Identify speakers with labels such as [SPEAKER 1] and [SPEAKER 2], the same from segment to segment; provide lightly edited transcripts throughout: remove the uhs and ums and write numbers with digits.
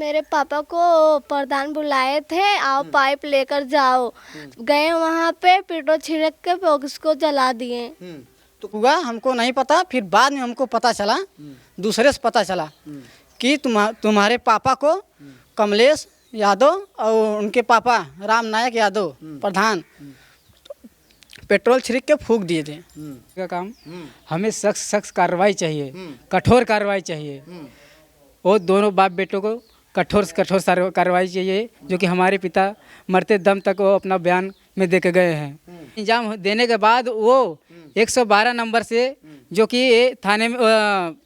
[SPEAKER 1] मेरे पापा को प्रधान बुलाए थे, आओ पाइप लेकर जाओ। गए वहाँ पे पेट्रोल छिड़क के उसको जला दिए।
[SPEAKER 2] तो हुआ हमको नहीं पता, फिर बाद में हमको पता चला, दूसरे से पता चला कि तुम्हारे पापा को कमलेश यादव और उनके पापा राम नायक यादव प्रधान पेट्रोल छिड़क के फूंक दिए थे।
[SPEAKER 3] का काम हमें सख्त कार्रवाई चाहिए, कठोर कार्रवाई चाहिए। वो दोनों बाप बेटों को कठोर से कठोर कार्रवाई चाहिए, जो कि हमारे पिता मरते दम तक वो अपना बयान में दे के गए हैं। इंजाम देने के बाद वो 112 नंबर से जो कि थाने में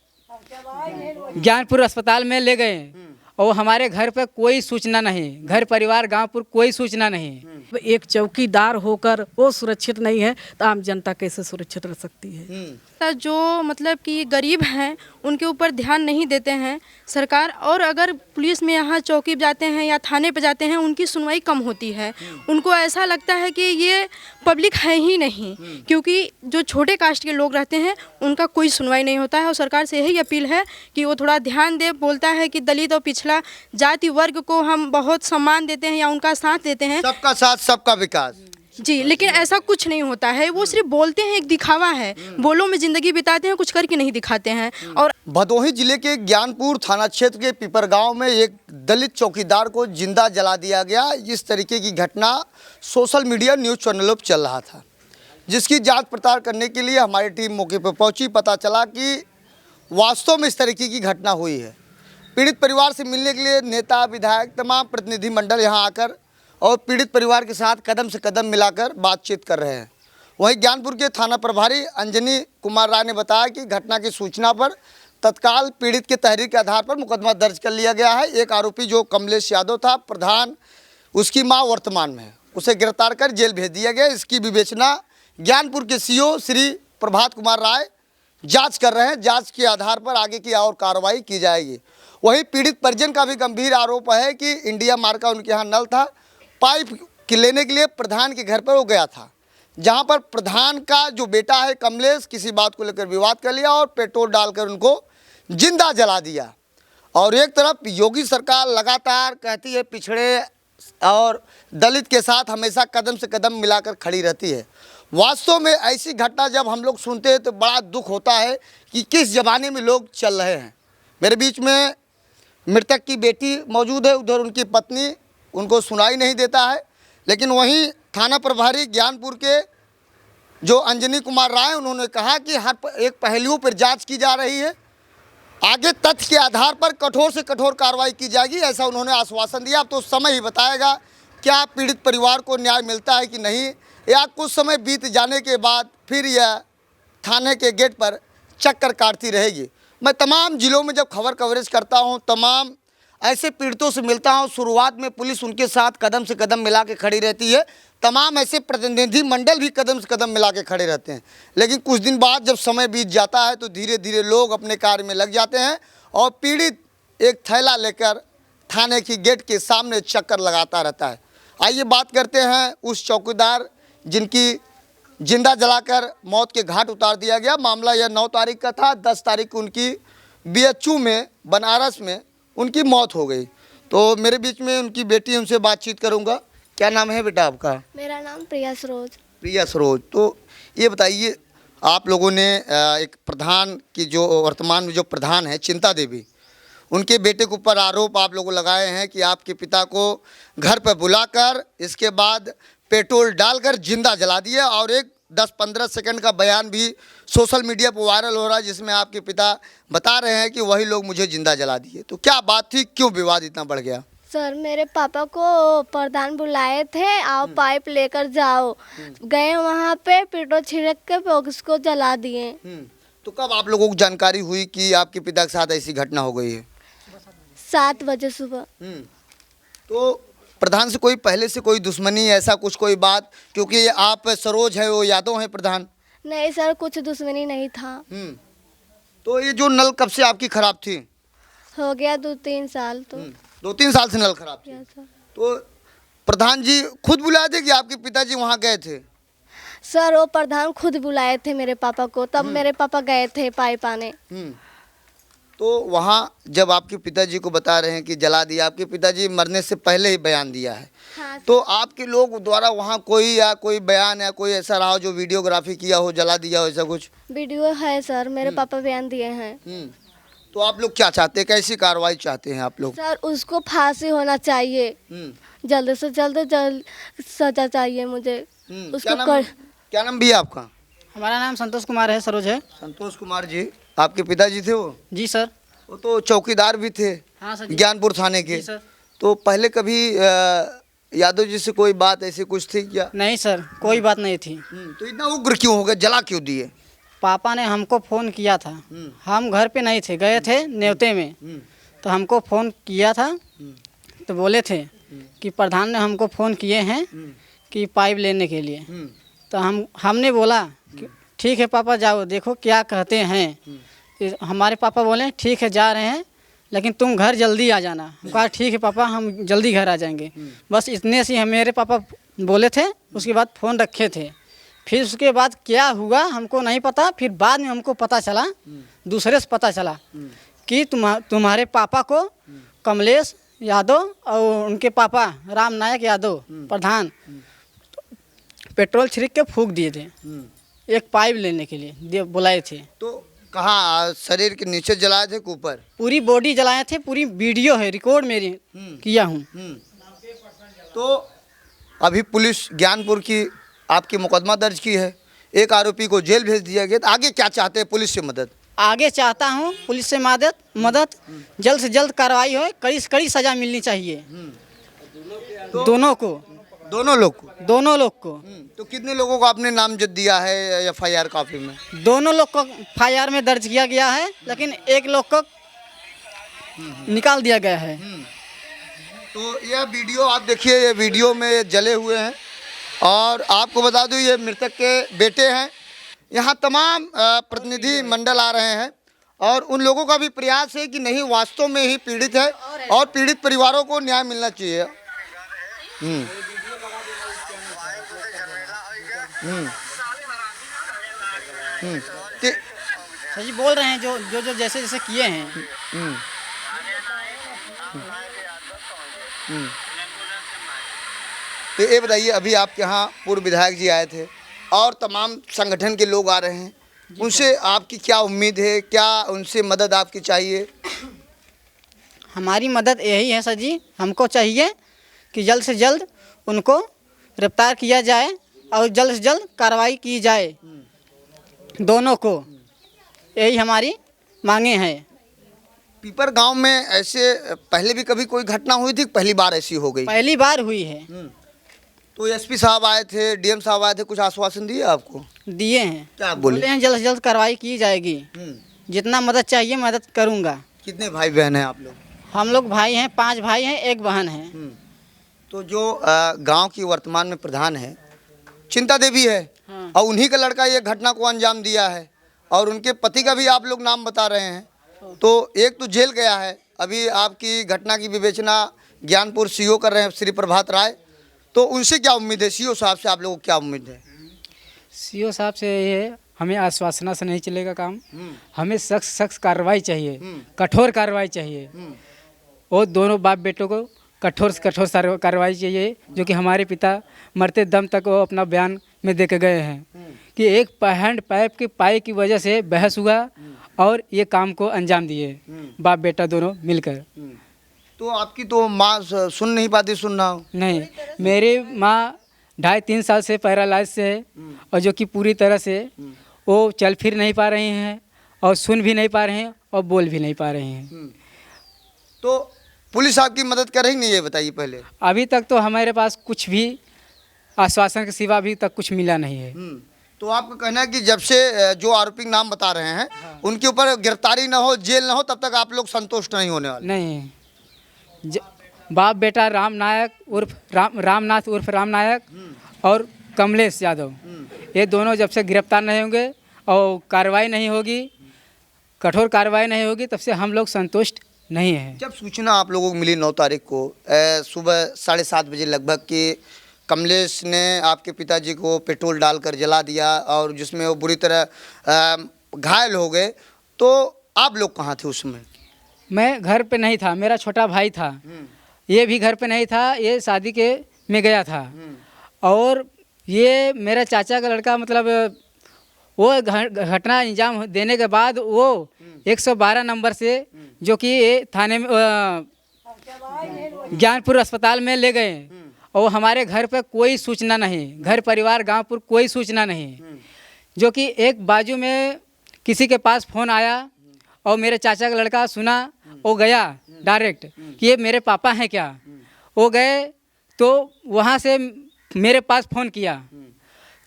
[SPEAKER 3] ज्ञानपुर अस्पताल में ले गए और हमारे घर पर कोई सूचना नहीं, घर परिवार गांवपुर कोई सूचना नहीं।
[SPEAKER 4] एक चौकीदार होकर वो सुरक्षित नहीं है तो आम जनता कैसे सुरक्षित रह सकती है।
[SPEAKER 5] जो मतलब कि गरीब हैं उनके ऊपर ध्यान नहीं देते हैं सरकार, और अगर पुलिस में यहाँ चौकी जाते हैं या थाने पे जाते हैं उनकी सुनवाई कम होती है। उनको ऐसा लगता है कि ये पब्लिक है ही नहीं, क्योंकि जो छोटे कास्ट के लोग रहते हैं उनका कोई सुनवाई नहीं होता है। और सरकार से यही अपील है कि वो थोड़ा ध्यान दे। बोलता है कि दलित और पिछड़ा जाति वर्ग को हम बहुत सम्मान देते हैं या उनका साथ देते हैं,
[SPEAKER 6] सबका साथ सबका विकास
[SPEAKER 5] जी, लेकिन ऐसा कुछ नहीं होता है। वो सिर्फ बोलते हैं, एक दिखावा है, बोलों में जिंदगी बिताते हैं, कुछ करके नहीं दिखाते हैं। और
[SPEAKER 6] भदोही जिले के ज्ञानपुर थाना क्षेत्र के पीपर गांव में एक दलित चौकीदार को जिंदा जला दिया गया। इस तरीके की घटना सोशल मीडिया न्यूज़ चैनलों पर चल रहा था, जिसकी जांच पड़ताल करने के लिए हमारी टीम मौके पर पहुंची। पता चला कि वास्तव में इस तरीके की घटना हुई है। पीड़ित परिवार से मिलने के लिए नेता, विधायक, तमाम प्रतिनिधिमंडल यहाँ आकर और पीड़ित परिवार के साथ कदम से कदम मिलाकर बातचीत कर रहे हैं। वहीं ज्ञानपुर के थाना प्रभारी अंजनी कुमार राय ने बताया कि घटना की सूचना पर तत्काल पीड़ित के तहरीर के आधार पर मुकदमा दर्ज कर लिया गया है। एक आरोपी जो कमलेश यादव था प्रधान, उसकी मां वर्तमान में है, उसे गिरफ्तार कर जेल भेज दिया गया। इसकी विवेचना ज्ञानपुर के सीओ श्री प्रभात कुमार राय जाँच कर रहे हैं। जाँच के आधार पर आगे की और कार्रवाई की जाएगी। वहीं पीड़ित परिजन का भी गंभीर आरोप है कि इंडिया मार्क का उनके यहाँ नल था, पाइप लेने के लिए प्रधान के घर पर वो गया था, जहां पर प्रधान का जो बेटा है कमलेश किसी बात को लेकर विवाद कर लिया और पेट्रोल डालकर उनको जिंदा जला दिया। और एक तरफ योगी सरकार लगातार कहती है पिछड़े और दलित के साथ हमेशा कदम से कदम मिलाकर खड़ी रहती है। वास्तव में ऐसी घटना जब हम लोग सुनते हैं तो बड़ा दुख होता है कि किस ज़माने में लोग चल रहे हैं। मेरे बीच में मृतक की बेटी मौजूद है, उधर उनकी पत्नी, उनको सुनाई नहीं देता है। लेकिन वहीं थाना प्रभारी ज्ञानपुर के जो अंजनी कुमार राय, उन्होंने कहा कि हर एक पहलुओं पर जांच की जा रही है, आगे तथ्य के आधार पर कठोर से कठोर कार्रवाई की जाएगी, ऐसा उन्होंने आश्वासन दिया। अब तो समय ही बताएगा क्या पीड़ित परिवार को न्याय मिलता है कि नहीं, या कुछ समय बीत जाने के बाद फिर यह थाने के गेट पर चक्कर काटती रहेगी। मैं तमाम ज़िलों में जब खबर कवरेज करता हूँ, तमाम ऐसे पीड़ितों से मिलता हूँ। शुरुआत में पुलिस उनके साथ कदम से कदम मिला के खड़ी रहती है, तमाम ऐसे प्रतिनिधि मंडल भी कदम से कदम मिला के खड़े रहते हैं। लेकिन कुछ दिन बाद जब समय बीत जाता है तो धीरे धीरे लोग अपने कार्य में लग जाते हैं और पीड़ित एक थैला लेकर थाने की गेट के सामने चक्कर लगाता रहता है। आइए बात करते हैं उस चौकीदार जिनकी जिंदा जलाकर मौत के घाट उतार दिया गया। मामला यह 9 तारीख का था। 10 तारीख को उनकी BHU में बनारस में उनकी मौत हो गई। तो मेरे बीच में उनकी बेटी, उनसे बातचीत करूंगा। क्या नाम है बेटा आपका?
[SPEAKER 1] मेरा नाम प्रिया सरोज।
[SPEAKER 6] प्रिया सरोज। तो ये बताइए, आप लोगों ने एक प्रधान की जो वर्तमान में जो प्रधान है चिंता देवी, उनके बेटे के ऊपर आरोप आप लोगों लगाए हैं कि आपके पिता को घर पर बुलाकर इसके बाद पेट्रोल डालकर जिंदा जला दिया, और एक 10-15 सेकंड का बयान भी सोशल मीडिया पर वायरल हो रहा है जिसमें आपके पिता बता रहे हैं कि वही लोग मुझे जिंदा जला दिए। तो क्या बात थी, क्यों विवाद इतना बढ़ गया?
[SPEAKER 1] सर, मेरे पापा को प्रधान बुलाए थे, आओ पाइप लेकर जाओ। गए वहाँ पे पेट्रोल छिड़क के उसको जला दिए।
[SPEAKER 6] तो कब आप लोगों को जानकारी हुई कि आपके पिता के साथ ऐसी घटना हो गई है?
[SPEAKER 1] 7 बजे सुबह।
[SPEAKER 6] तो प्रधान से कोई पहले से कोई दुश्मनी, ऐसा कुछ कोई बात? क्योंकि आप सरोज है, वो यादव है प्रधान।
[SPEAKER 1] नहीं सर, कुछ दुश्मनी नहीं था।
[SPEAKER 6] तो ये जो नल कब से आपकी खराब थी?
[SPEAKER 1] हो गया 2-3 साल। तो
[SPEAKER 6] 2-3 साल से नल खराब थी। तो प्रधान जी खुद बुलाए थे कि आपके पिताजी वहाँ गए थे?
[SPEAKER 1] सर, वो प्रधान खुद बुलाए थे मेरे पापा को, तब मेरे पापा गए थे पाइप आने।
[SPEAKER 6] तो वहाँ जब आपके पिताजी को बता रहे हैं कि जला दिया, आपके पिताजी मरने से पहले ही बयान दिया है,
[SPEAKER 1] हाँ
[SPEAKER 6] तो आपके लोग द्वारा वहाँ कोई बयान या कोई ऐसा रहा हो जो वीडियोग्राफी किया हो, जला दिया हो, ऐसा कुछ?
[SPEAKER 1] वीडियो है सर, मेरे पापा बयान दिए हैं।
[SPEAKER 6] तो आप लोग क्या चाहते हैं, कैसी कार्रवाई चाहते हैं आप लोग?
[SPEAKER 1] सर उसको फांसी होना चाहिए, जल्द से जल्द सजा चाहिए मुझे उसको।
[SPEAKER 6] क्या नाम भी है आपका?
[SPEAKER 2] हमारा नाम संतोष कुमार है, सरोज है।
[SPEAKER 6] संतोष कुमार जी, आपके पिताजी थे वो?
[SPEAKER 2] जी सर।
[SPEAKER 6] वो तो चौकीदार भी थे
[SPEAKER 2] हाँ सर जी।
[SPEAKER 6] ज्ञानपुर थाने के।
[SPEAKER 2] जी सर।
[SPEAKER 6] तो पहले कभी यादव जी से कोई बात ऐसी कुछ थी क्या?
[SPEAKER 2] नहीं सर, कोई बात नहीं थी।
[SPEAKER 6] तो इतना उग्र क्यों हो गया, जला क्यों दिए?
[SPEAKER 2] पापा ने हमको फ़ोन किया था, हम घर पे नहीं थे, गए थे न्योते में, तो हमको फ़ोन किया था, तो बोले थे कि प्रधान ने हमको फ़ोन किए हैं कि पाइप लेने के लिए। तो हमने बोला कि ठीक है पापा जाओ देखो क्या कहते हैं। हमारे पापा बोले ठीक है जा रहे हैं, लेकिन तुम घर जल्दी आ जाना। हम कहा ठीक है पापा हम जल्दी घर आ जाएंगे। बस इतने से मेरे पापा बोले थे, उसके बाद फ़ोन रखे थे। फिर उसके बाद क्या हुआ हमको नहीं पता, फिर बाद में हमको पता चला, दूसरे से पता चला कि तुम्हारे पापा को कमलेश यादव और उनके पापा राम नायक यादव प्रधान पेट्रोल छिड़क के फूंक दिए थे, एक पाइप लेने के लिए बुलाए थे।
[SPEAKER 6] तो कहाँ, शरीर के नीचे जलाए थे कि ऊपर?
[SPEAKER 2] पूरी बॉडी जलाए थे, पूरी वीडियो है, रिकॉर्ड मेरी किया हूँ।
[SPEAKER 6] तो अभी पुलिस ज्ञानपुर की आपकी मुकदमा दर्ज की है, एक आरोपी को जेल भेज दिया गया। तो आगे क्या चाहते हैं पुलिस से मदद?
[SPEAKER 2] आगे चाहता हूँ पुलिस से मदद जल्द से जल्द कार्रवाई हो, कड़ी से कड़ी सजा मिलनी चाहिए दोनों लोग को।
[SPEAKER 6] तो कितने लोगों को आपने नामजद दिया है FIR कॉपी में?
[SPEAKER 2] दोनों लोग को FIR में दर्ज किया गया है, लेकिन एक लोग को निकाल दिया गया है।
[SPEAKER 6] तो यह वीडियो आप देखिए, ये वीडियो में जले हुए हैं और आपको बता दूं ये मृतक के बेटे हैं। यहाँ तमाम प्रतिनिधि मंडल आ रहे हैं और उन लोगों का भी प्रयास है कि नहीं वास्तव में ही पीड़ित है और पीड़ित परिवारों को न्याय मिलना चाहिए।
[SPEAKER 2] सर जी बोल रहे हैं जो जैसे जैसे किए हैं।
[SPEAKER 6] तो ये बताइए, अभी आपके यहाँ पूर्व विधायक जी आए थे और तमाम संगठन के लोग आ रहे हैं, उनसे आपकी क्या उम्मीद है, क्या उनसे मदद आपकी चाहिए?
[SPEAKER 2] हमारी मदद यही है सर जी, हमको चाहिए कि जल्द से जल्द उनको गिरफ्तार किया जाए और जल्द से जल्द कार्रवाई की जाए दोनों को, यही हमारी मांगे हैं।
[SPEAKER 6] पीपर गांव में ऐसे पहले भी कभी कोई घटना हुई थी, पहली बार ऐसी हो गई?
[SPEAKER 2] पहली बार हुई है।
[SPEAKER 6] तो SP साहब आए थे, DM साहब आए थे, कुछ आश्वासन दिए आपको?
[SPEAKER 2] दिए हैं।
[SPEAKER 6] क्या बोले
[SPEAKER 2] हैं? जल्द से जल्द कार्रवाई की जाएगी, जितना मदद चाहिए मदद करूँगा।
[SPEAKER 6] कितने भाई बहन हैं आप लोग?
[SPEAKER 2] हम लोग भाई हैं, 5 भाई हैं, 1 बहन है।
[SPEAKER 6] तो जो गांव की वर्तमान में प्रधान है चिंता देवी है,
[SPEAKER 2] हाँ।
[SPEAKER 6] और उन्हीं का लड़का ये घटना को अंजाम दिया है और उनके पति का भी आप लोग नाम बता रहे हैं। तो एक तो जेल गया है, अभी आपकी घटना की विवेचना ज्ञानपुर CO कर रहे हैं श्री प्रभात राय। तो उनसे क्या उम्मीद है, CO साहब से आप लोगों को क्या उम्मीद है?
[SPEAKER 3] CO साहब से ये हमें आश्वासन से नहीं चलेगा काम, हमें सख्त कार्रवाई चाहिए, कठोर कार्रवाई चाहिए। और दोनों बाप बेटों को कठोर से कठोर कार्रवाई चाहिए, जो कि हमारे पिता मरते दम तक वो अपना बयान में दे के गए हैं कि एक हैंड पाइप की वजह से बहस हुआ और ये काम को अंजाम दिए बाप बेटा दोनों मिलकर।
[SPEAKER 6] तो आपकी तो माँ सुन नहीं पाती, सुन रहा हूँ?
[SPEAKER 3] नहीं, मेरी माँ 2.5-3 साल से पैरालाइज से है और जो कि पूरी तरह से वो चल फिर नहीं पा रही हैं और सुन भी नहीं पा रहे हैं और बोल भी नहीं पा रहे हैं।
[SPEAKER 6] तो पुलिस आपकी मदद कर रही नहीं, ये बताइए पहले।
[SPEAKER 3] अभी तक तो हमारे पास कुछ भी आश्वासन के सिवा अभी तक कुछ मिला नहीं है।
[SPEAKER 6] तो आपका कहना है कि जब से जो आरोपी नाम बता रहे हैं उनके ऊपर गिरफ्तारी ना हो, जेल ना हो, तब तक आप लोग संतुष्ट नहीं होने वाले?
[SPEAKER 3] नहीं, बाप बेटा राम नायक उर्फ रामनाथ उर्फ राम नायक और कमलेश यादव, ये दोनों जब से गिरफ्तार नहीं होंगे और कार्रवाई नहीं होगी, कठोर कार्रवाई नहीं होगी, तब से हम लोग संतुष्ट नहीं है।
[SPEAKER 6] जब सूचना आप लोगों को मिली 9 तारीख को सुबह 7:30 बजे लगभग कि कमलेश ने आपके पिताजी को पेट्रोल डालकर जला दिया और जिसमें वो बुरी तरह घायल हो गए, तो आप लोग कहाँ थे उस समय?
[SPEAKER 3] मैं घर पे नहीं था, मेरा छोटा भाई था, ये भी घर पे नहीं था, ये शादी के में गया था। और ये मेरा चाचा का लड़का मतलब वो घटना अंजाम देने के बाद वो 112 नंबर से जो कि थाने में ज्ञानपुर अस्पताल में ले गए और हमारे घर पर कोई सूचना नहीं, घर परिवार गांवपुर कोई सूचना नहीं। जो कि एक बाजू में किसी के पास फ़ोन आया और मेरे चाचा का लड़का सुना, वो गया डायरेक्ट कि ये मेरे पापा हैं क्या। वो गए तो वहाँ से मेरे पास फ़ोन किया,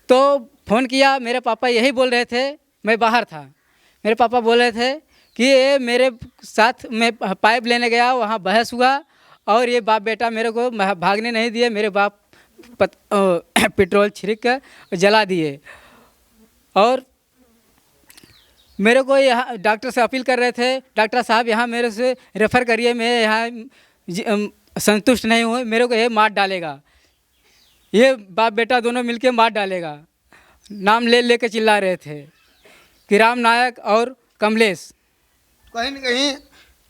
[SPEAKER 3] तो फ़ोन किया, मेरे पापा यही बोल रहे थे, मैं बाहर था, मेरे पापा बोल रहे थे कि ये मेरे साथ मैं पाइप लेने गया, वहाँ बहस हुआ और ये बाप बेटा मेरे को भागने नहीं दिए, मेरे बाप पेट्रोल छिड़क कर जला दिए। और मेरे को यहाँ डॉक्टर से अपील कर रहे थे, डॉक्टर साहब यहाँ मेरे से रेफ़र करिए, मैं यहाँ संतुष्ट नहीं हूँ, मेरे को ये मार डालेगा, ये बाप बेटा दोनों मिलके मार डालेगा। नाम ले के चिल्ला रहे थे कि राम नायक और कमलेश।
[SPEAKER 6] कहीं न कहीं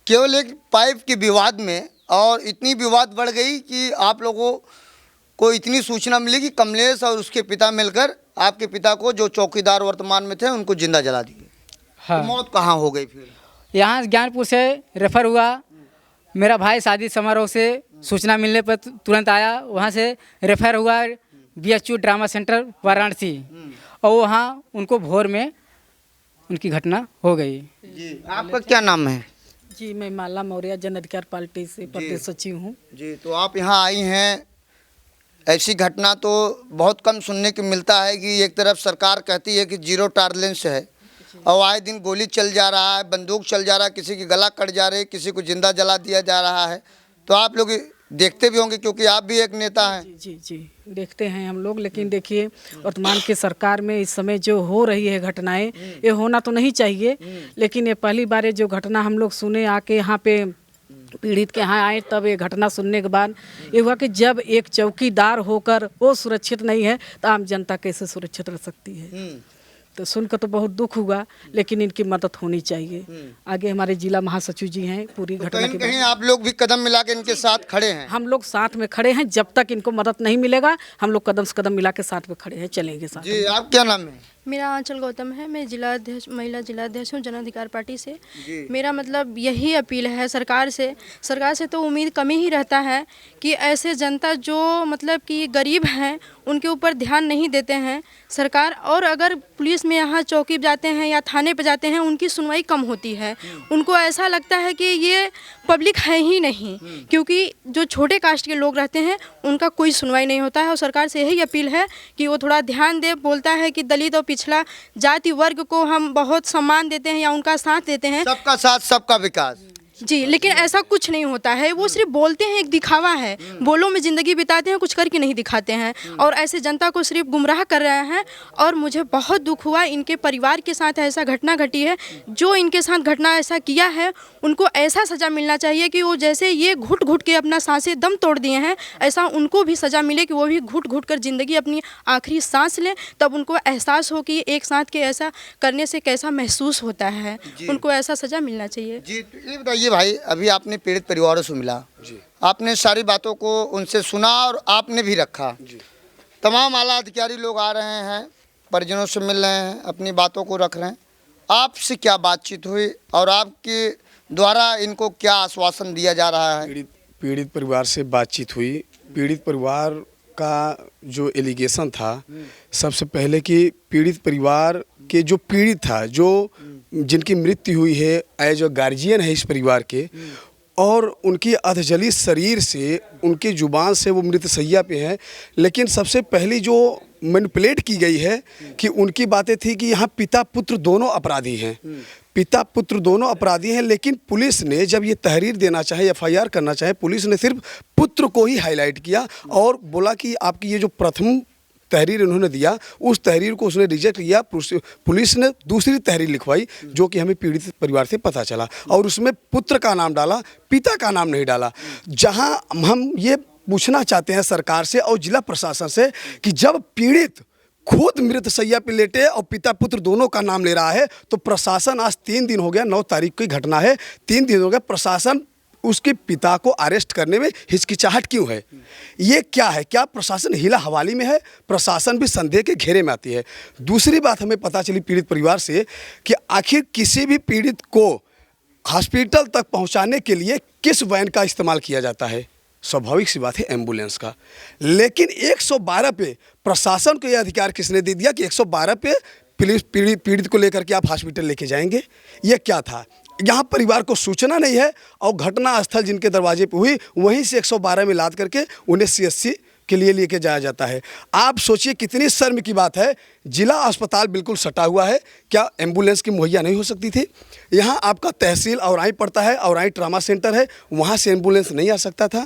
[SPEAKER 6] केवल एक पाइप के विवाद में और इतनी विवाद बढ़ गई कि आप लोगों को इतनी सूचना मिली कि कमलेश और उसके पिता मिलकर आपके पिता को, जो चौकीदार वर्तमान में थे, उनको जिंदा जला दिए।
[SPEAKER 3] हाँ।
[SPEAKER 6] तो मौत कहाँ हो गई फिर?
[SPEAKER 3] यहाँ ज्ञानपुर से रेफ़र हुआ, मेरा भाई शादी समारोह से सूचना मिलने पर तुरंत आया, वहाँ से रेफ़र हुआ BHU ड्रामा सेंटर वाराणसी और वहाँ उनको भोर में उनकी घटना हो गई।
[SPEAKER 6] जी, आपका क्या नाम है?
[SPEAKER 4] जी, मैं माला मौर्य जन अधिकार पार्टी से प्रदेश सचिव हूँ।
[SPEAKER 6] जी, तो आप यहाँ आई हैं, ऐसी घटना तो बहुत कम सुनने को मिलता है कि एक तरफ सरकार कहती है कि जीरो टॉलरेंस है और आए दिन गोली चल जा रहा है, बंदूक चल जा रहा है, किसी की गला कट जा रही है, किसी को जिंदा जला दिया जा रहा है। तो आप लोग देखते भी होंगे क्योंकि आप भी एक नेता हैं।
[SPEAKER 4] जी जी देखते हैं हम लोग, लेकिन देखिए वर्तमान की सरकार में इस समय जो हो रही है घटनाएं, ये होना तो नहीं चाहिए, लेकिन ये पहली बार ये जो घटना हम लोग सुने आके यहाँ पे पीड़ित के यहाँ आए, तब ये घटना सुनने के बाद ये हुआ कि जब एक चौकीदार होकर वो सुरक्षित नहीं है तो आम जनता कैसे सुरक्षित रह सकती है। तो सुनकर तो बहुत दुख हुआ, लेकिन इनकी मदद होनी चाहिए। आगे हमारे जिला महासचिव जी हैं, पूरी घटना
[SPEAKER 6] कहीं
[SPEAKER 4] के
[SPEAKER 6] कहीं आप लोग भी कदम मिला के इनके साथ खड़े हैं।
[SPEAKER 4] हम लोग साथ में खड़े हैं, जब तक इनको मदद नहीं मिलेगा हम लोग कदम से कदम मिला के साथ में खड़े हैं, चलेंगे साथ।
[SPEAKER 6] जी, आप क्या नाम है?
[SPEAKER 5] मेरा आंचल गौतम है, मैं जिलाध्यक्ष, महिला जिलाध्यक्ष हूँ जन अधिकार पार्टी से। मेरा मतलब यही अपील है सरकार से तो उम्मीद कम ही रहता है कि ऐसे जनता जो मतलब कि गरीब हैं उनके ऊपर ध्यान नहीं देते हैं सरकार, और अगर पुलिस में यहाँ चौकी जाते हैं या थाने पे जाते हैं उनकी सुनवाई कम होती है। उनको ऐसा लगता है कि ये पब्लिक है ही नहीं, क्योंकि जो छोटे कास्ट के लोग रहते हैं उनका कोई सुनवाई नहीं होता है। और सरकार से यही अपील है कि वो थोड़ा ध्यान दे। बोलता है कि दलित और पिछड़ा जाति वर्ग को हम बहुत सम्मान देते हैं या उनका साथ देते हैं,
[SPEAKER 6] सबका साथ सबका विकास।
[SPEAKER 5] जी, लेकिन ऐसा कुछ नहीं होता है। वो सिर्फ बोलते हैं, एक दिखावा है, बोलों में ज़िंदगी बिताते हैं, कुछ करके नहीं दिखाते हैं और ऐसे जनता को सिर्फ गुमराह कर रहे हैं। और मुझे बहुत दुख हुआ, इनके परिवार के साथ ऐसा घटना घटी है। जो इनके साथ घटना ऐसा किया है उनको ऐसा सज़ा मिलना चाहिए कि वो जैसे ये घुट घुट के अपना सांसें दम तोड़ दिए हैं, ऐसा उनको भी सज़ा मिले कि वो भी घुट घुट कर ज़िंदगी अपनी आखिरी सांस लें, तब उनको एहसास हो कि एक साथ के ऐसा करने से कैसा महसूस होता है। उनको ऐसा सज़ा मिलना चाहिए।
[SPEAKER 6] जी, तो ये बताइए भाई, अभी आपने पीड़ित परिवारों से मिला, आपने सारी बातों को उनसे सुना और आपने भी रखा। तमाम आला अधिकारी लोग आ रहे हैं, परिजनों से मिल रहे हैं, अपनी बातों को रख रहे हैं। आपसे क्या बातचीत हुई और आपके द्वारा इनको क्या आश्वासन दिया जा रहा है?
[SPEAKER 7] पीड़ित परिवार से बातचीत हुई। पीड़ित परिवार का जो एलिगेशन था, सबसे पहले कि पीड़ित परिवार के जो पीड़ित था, जो जिनकी मृत्यु हुई है, एज अ गार्जियन है इस परिवार के, और उनकी अधजली शरीर से, उनकी जुबान से वो मृतशैया पे हैं। लेकिन सबसे पहली जो मैनिपुलेट की गई है कि उनकी बातें थी कि यहाँ पिता पुत्र दोनों अपराधी हैं, पिता पुत्र दोनों अपराधी हैं। लेकिन पुलिस ने जब ये तहरीर देना चाहे, FIR करना चाहे, पुलिस ने सिर्फ पुत्र को ही हाईलाइट किया और बोला कि आपकी ये जो प्रथम तहरीर उन्होंने दिया, उस तहरीर को उसने रिजेक्ट किया। पुलिस ने दूसरी तहरीर लिखवाई जो कि हमें पीड़ित परिवार से पता चला, और उसमें पुत्र का नाम डाला, पिता का नाम नहीं डाला। जहां हम ये पूछना चाहते हैं सरकार से और जिला प्रशासन से कि जब पीड़ित खुद मृत शैया पे लेटे और पिता पुत्र दोनों का नाम ले रहा है। तो प्रशासन, आज 3 दिन हो गया, 9 तारीख की घटना है, 3 दिन हो गया, प्रशासन उसके पिता को अरेस्ट करने में हिचकिचाहट क्यों है? ये क्या है? क्या प्रशासन हीला हवाली में है? प्रशासन भी संदेह के घेरे में आती है। दूसरी बात हमें पता चली पीड़ित परिवार से कि आखिर किसी भी पीड़ित को हॉस्पिटल तक पहुंचाने के लिए किस वैन का इस्तेमाल किया जाता है? स्वाभाविक सी बात है, एम्बुलेंस का। लेकिन 112 पे प्रशासन को यह अधिकार किसने दे दिया कि 112 पे पीड़ित को लेकर के आप हॉस्पिटल लेके जाएंगे? ये क्या था? यहाँ परिवार को सूचना नहीं है और घटना स्थल जिनके दरवाजे पे हुई वहीं से 112 में लाद करके उन्हें CSC के लिए लेके जाया जाता है। आप सोचिए कितनी शर्म की बात है। जिला अस्पताल बिल्कुल सटा हुआ है, क्या एम्बुलेंस की मुहैया नहीं हो सकती थी? यहाँ आपका तहसील औराई पड़ता है, औराई ट्रामा सेंटर है, वहाँ से एम्बुलेंस नहीं आ सकता था?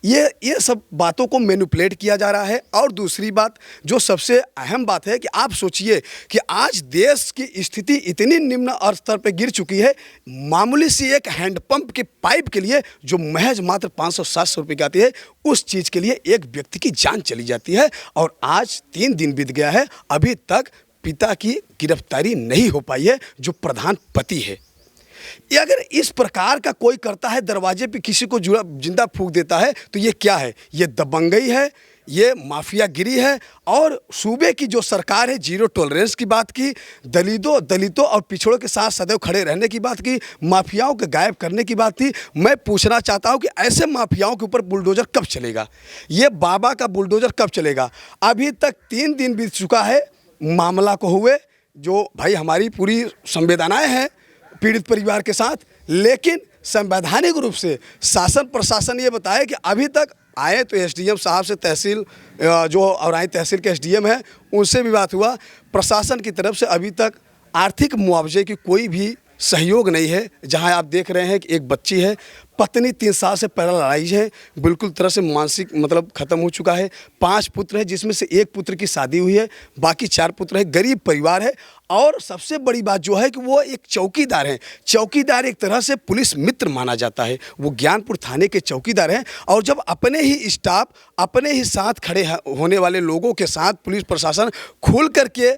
[SPEAKER 7] ये सब बातों को मैनिपुलेट किया जा रहा है। और दूसरी बात, जो सबसे अहम बात है कि आप सोचिए कि आज देश की स्थिति इतनी निम्न स्तर पर गिर चुकी है, मामूली सी एक हैंडपंप के पाइप के लिए जो महज मात्र 500-700 रुपये की आती है, उस चीज़ के लिए एक व्यक्ति की जान चली जाती है। और आज 3 दिन बीत गया है, अभी तक पिता की गिरफ्तारी नहीं हो पाई है, जो प्रधान पति है। ये अगर इस प्रकार का कोई करता है, दरवाजे पे किसी को जिंदा फूंक देता है, तो ये क्या है? ये दबंगई है, ये माफियागिरी है। और सूबे की जो सरकार है, जीरो टॉलरेंस की बात की, दलितों और पिछड़ों के साथ सदैव खड़े रहने की बात की, माफियाओं को गायब करने की बात थी। मैं पूछना चाहता हूं कि ऐसे माफियाओं के ऊपर बुलडोजर कब चलेगा? ये बाबा का बुलडोजर कब चलेगा? अभी तक 3 दिन बीत चुका है मामला को हुए, जो भाई हमारी पूरी संवेदनाएं हैं पीड़ित परिवार के साथ, लेकिन संवैधानिक रूप से शासन प्रशासन ये बताए कि अभी तक आए तो SDM साहब से, तहसील जो औराई तहसील के SDM है उनसे भी बात हुआ। प्रशासन की तरफ से अभी तक आर्थिक मुआवजे की कोई भी सहयोग नहीं है। जहां आप देख रहे हैं कि एक बच्ची है, पत्नी 3 साल से पैरालाइज है, बिल्कुल तरह से मानसिक मतलब ख़त्म हो चुका है। 5 पुत्र है, जिसमें से 1 पुत्र की शादी हुई है, बाकी 4 पुत्र है। गरीब परिवार है। और सबसे बड़ी बात जो है कि वो एक चौकीदार हैं। चौकीदार एक तरह से पुलिस मित्र माना जाता है, वो ज्ञानपुर थाने के चौकीदार हैं। और जब अपने ही स्टाफ, अपने ही साथ खड़े होने वाले लोगों के साथ पुलिस प्रशासन खुल करके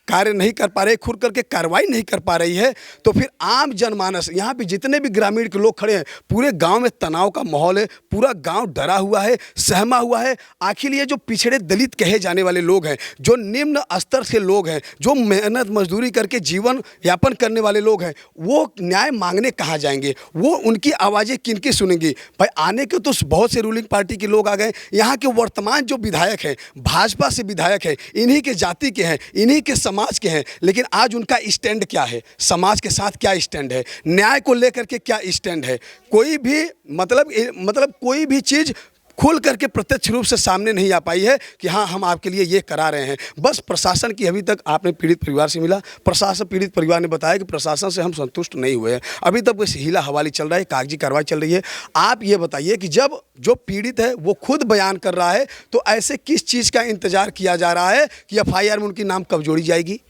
[SPEAKER 7] कार्य नहीं कर पा रहे, खुल करके कार्रवाई नहीं कर पा रही है, तो फिर आम जनमानस, यहाँ पे जितने भी ग्रामीण के लोग खड़े हैं, पूरे गांव में तनाव का माहौल है, पूरा गांव डरा हुआ है, सहमा हुआ है। आखिर ये जो पिछड़े दलित कहे जाने वाले लोग हैं, जो निम्न स्तर से लोग हैं, जो मेहनत मजदूरी करके जीवन यापन करने वाले लोग हैं, वो न्याय मांगने कहाँ जाएंगे? वो उनकी आवाज़ें किनकी सुनेंगी? भाई आने के तो बहुत से रूलिंग पार्टी के लोग आ गए। यहाँ के वर्तमान जो विधायक हैं, भाजपा से विधायक हैं, इन्हीं के जाति के हैं, इन्हीं के समाज के हैं, लेकिन आज उनका स्टैंड क्या है? समाज के साथ क्या स्टैंड है? न्याय को लेकर के क्या स्टैंड है? कोई भी मतलब कोई भी चीज़ खुल करके प्रत्यक्ष रूप से सामने नहीं आ पाई है कि हाँ हम आपके लिए ये करा रहे हैं। बस प्रशासन की, अभी तक आपने पीड़ित परिवार से मिला, प्रशासन पीड़ित परिवार ने बताया कि प्रशासन से हम संतुष्ट नहीं हुए हैं, अभी तक बस हीला हवाली चल रहा है, कागजी कार्रवाई चल रही है। आप ये बताइए कि जब जो पीड़ित है वो खुद बयान कर रहा है, तो ऐसे किस चीज़ का इंतजार किया जा रहा है कि FIR में उनकी नाम कब जोड़ी जाएगी?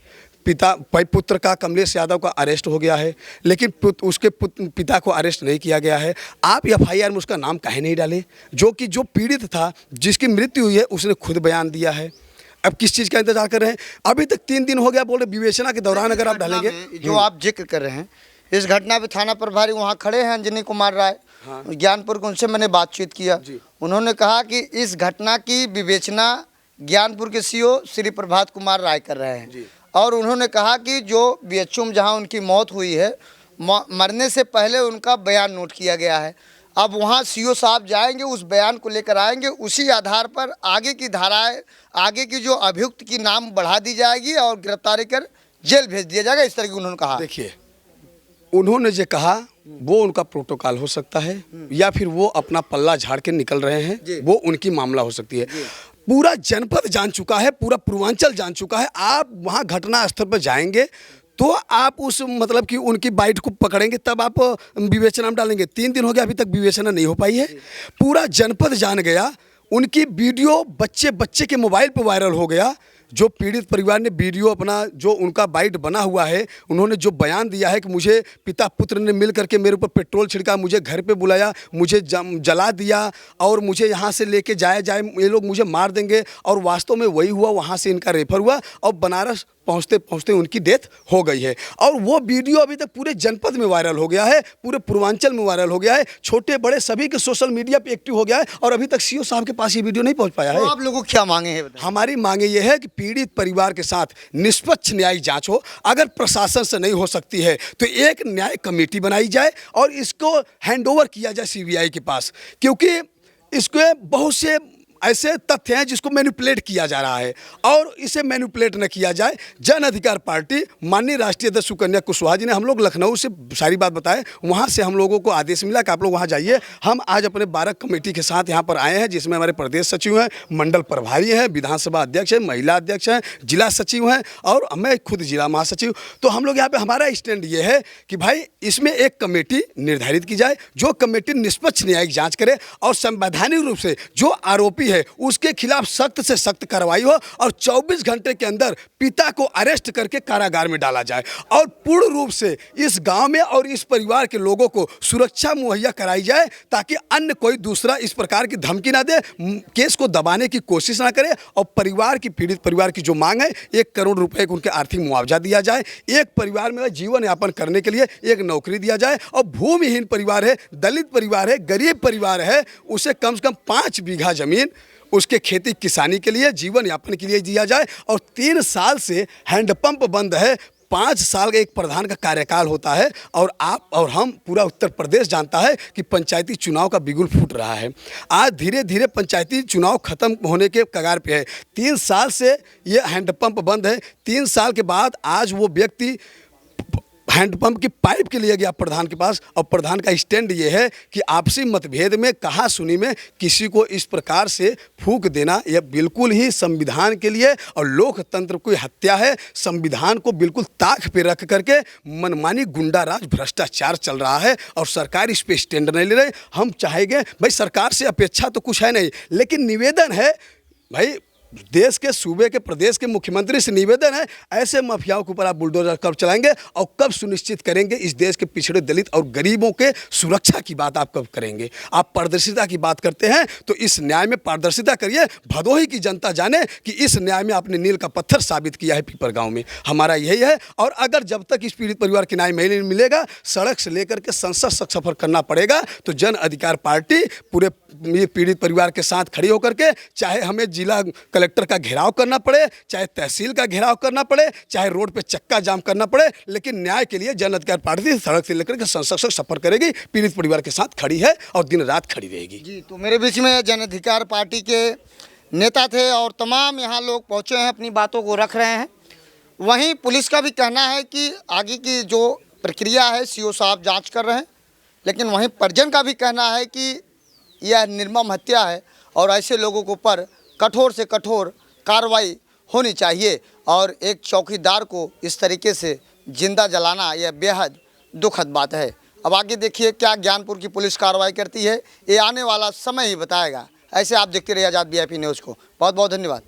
[SPEAKER 7] पुत्र का, कमलेश यादव का अरेस्ट हो गया है, लेकिन उसके पिता को अरेस्ट नहीं किया गया है। आप FIR में उसका नाम काहे नहीं डाले? जो पीड़ित था, जिसकी मृत्यु हुई है, उसने खुद बयान दिया है। अब किस चीज़ का इंतजार कर रहे हैं? अभी तक 3 दिन हो गया, बोल रहे विवेचना के दौरान अगर आप डालेंगे।
[SPEAKER 6] जो आप जिक्र कर रहे हैं, इस घटना पे थाना प्रभारी वहाँ खड़े हैं, अंजनी कुमार राय, ज्ञानपुर के, उनसे मैंने बातचीत किया। उन्होंने कहा कि इस घटना की विवेचना ज्ञानपुर के CO श्री प्रभात कुमार राय कर रहे हैं। और उन्होंने कहा कि जो BHO में जहाँ उनकी मौत हुई है, मरने से पहले उनका बयान नोट किया गया है। अब वहाँ CO साहब जाएंगे, उस बयान को लेकर आएंगे, उसी आधार पर आगे की धाराएं, आगे की जो अभियुक्त की नाम बढ़ा दी जाएगी और गिरफ्तारी कर जेल भेज दिया जाएगा, इस तरह की उन्होंने कहा।
[SPEAKER 7] देखिए, उन्होंने जो कहा वो उनका प्रोटोकॉल हो सकता है, या फिर वो अपना पल्ला झाड़ के निकल रहे हैं, वो उनकी मामला हो सकती है। पूरा जनपद जान चुका है, पूरा पूर्वांचल जान चुका है। आप वहाँ घटना स्थल पर जाएंगे तो आप उस मतलब कि उनकी बाइट को पकड़ेंगे, तब आप विवेचना में डालेंगे। 3 दिन हो गया, अभी तक विवेचना नहीं हो पाई है। पूरा जनपद जान गया, उनकी वीडियो बच्चे के मोबाइल पर वायरल हो गया। जो पीड़ित परिवार ने वीडियो अपना जो उनका बाइट बना हुआ है, उन्होंने जो बयान दिया है कि मुझे पिता पुत्र ने मिल करके मेरे ऊपर पेट्रोल छिड़का, मुझे घर पे बुलाया, मुझे जला दिया और मुझे यहाँ से लेके जाए ये लोग मुझे मार देंगे, और वास्तव में वही हुआ। वहाँ से इनका रेफर हुआ और बनारस पहुँचते पहुँचते उनकी डेथ हो गई है। और वो वीडियो अभी तक पूरे जनपद में वायरल हो गया है, पूरे पूर्वांचल में वायरल हो गया है, छोटे बड़े सभी के सोशल मीडिया पे एक्टिव हो गया है, और अभी तक सीओ साहब के पास ये वीडियो नहीं पहुँच पाया है।
[SPEAKER 6] तो आप लोगों को क्या मांगे हैं?
[SPEAKER 7] हमारी मांगे ये है कि पीड़ित परिवार के साथ निष्पक्ष न्यायिक जांच हो। अगर प्रशासन से नहीं हो सकती है तो एक न्याय कमेटी बनाई जाए और इसको हैंडओवर किया जाए सीबीआई के पास, क्योंकि इसके बहुत से ऐसे तथ्य हैं जिसको मैनिपुलेट किया जा रहा है, और इसे मैनिपुलेट न किया जाए। जन अधिकार पार्टी माननीय राष्ट्रीय अध्यक्ष सुकन्या कुशवाहा जी ने, हम लोग लखनऊ से सारी बात बताए, वहाँ से हम लोगों को आदेश मिला कि आप लोग वहाँ जाइए। हम आज अपने 12 कमेटी के साथ यहाँ पर आए हैं, जिसमें हमारे प्रदेश सचिव हैं, मंडल प्रभारी हैं, विधानसभा अध्यक्ष हैं, महिला अध्यक्ष हैं, जिला सचिव हैं और मैं खुद जिला महासचिव। तो हम लोग यहाँ पर हमारा स्टैंड ये है कि भाई इसमें एक कमेटी निर्धारित की जाए, जो कमेटी निष्पक्ष न्यायिक जाँच करे और संवैधानिक रूप से जो आरोपी है उसके खिलाफ सख्त से सख्त कार्रवाई हो, और 24 घंटे के अंदर पिता को अरेस्ट करके कारागार में डाला जाए, और पूर्ण रूप से इस गांव में और इस परिवार के लोगों को सुरक्षा मुहैया कराई जाए, ताकि अन्य कोई दूसरा इस प्रकार की धमकी ना दे, केस को दबाने की कोशिश ना करे। और परिवार की, पीड़ित परिवार की जो मांग है 1 करोड़ रुपए को उनके आर्थिक मुआवजा दिया जाए, एक परिवार में जीवन यापन करने के लिए एक नौकरी दिया जाए, और भूमिहीन परिवार है, दलित परिवार है, गरीब परिवार है, उसे कम से कम 5 बीघा जमीन उसके खेती किसानी के लिए, जीवन यापन के लिए दिया जाए। और 3 साल से हैंडपंप बंद है, 5 साल का एक प्रधान का कार्यकाल होता है, और आप और हम पूरा उत्तर प्रदेश जानता है कि पंचायती चुनाव का बिगुल फूट रहा है। आज धीरे धीरे पंचायती चुनाव खत्म होने के कगार पे है। 3 साल से ये हैंडपंप बंद है। 3 साल के बाद आज वो व्यक्ति हैंडपंप की पाइप के लिए गया प्रधान के पास, और प्रधान का स्टैंड ये है कि आपसी मतभेद में, कहा सुनी में किसी को इस प्रकार से फूंक देना, यह बिल्कुल ही संविधान के लिए और लोकतंत्र की हत्या है। संविधान को बिल्कुल ताक पे रख करके मनमानी गुंडाराज भ्रष्टाचार चल रहा है, और सरकार इस पे स्टैंड नहीं ले रही। हम चाहेंगे भाई, सरकार से अपेक्षा तो कुछ है नहीं, लेकिन निवेदन है भाई, देश के सूबे के प्रदेश के मुख्यमंत्री से निवेदन है, ऐसे माफियाओं के ऊपर आप बुलडोजर कब चलाएंगे और कब सुनिश्चित करेंगे इस देश के पिछड़े दलित और गरीबों के सुरक्षा की बात आप कब करेंगे? आप पारदर्शिता की बात करते हैं तो इस न्याय में पारदर्शिता करिए। भदोही की जनता जाने कि इस न्याय में आपने नील का पत्थर साबित किया है पिपर गाँव में। हमारा यही है, और अगर जब तक इस पीड़ित परिवार की न्याय नहीं मिलेगा, सड़क से लेकर के संसद तक सफर करना पड़ेगा। तो जन अधिकार पार्टी पूरे ये पीड़ित परिवार के साथ खड़ी होकर के, चाहे हमें जिला कलेक्टर का घेराव करना पड़े, चाहे तहसील का घेराव करना पड़े, चाहे रोड पे चक्का जाम करना पड़े, लेकिन न्याय के लिए जन अधिकार पार्टी सड़क से लेकर के संसद तक सफर करेगी, पीड़ित परिवार के साथ खड़ी है और दिन रात खड़ी रहेगी।
[SPEAKER 6] जी, तो मेरे बीच में जन अधिकार पार्टी के नेता थे और तमाम यहाँ लोग पहुँचे हैं, अपनी बातों को रख रहे हैं। वहीं पुलिस का भी कहना है कि आगे की जो प्रक्रिया है सीओ साहब जाँच कर रहे हैं, लेकिन वहीं परिजन का भी कहना है कि यह निर्मम हत्या है और ऐसे लोगों के ऊपर कठोर से कठोर कार्रवाई होनी चाहिए, और एक चौकीदार को इस तरीके से जिंदा जलाना यह बेहद दुखद बात है। अब आगे देखिए क्या ज्ञानपुर की पुलिस कार्रवाई करती है, ये आने वाला समय ही बताएगा। ऐसे आप देखते रहिए आज़ाद VIP न्यूज़ को। बहुत बहुत धन्यवाद।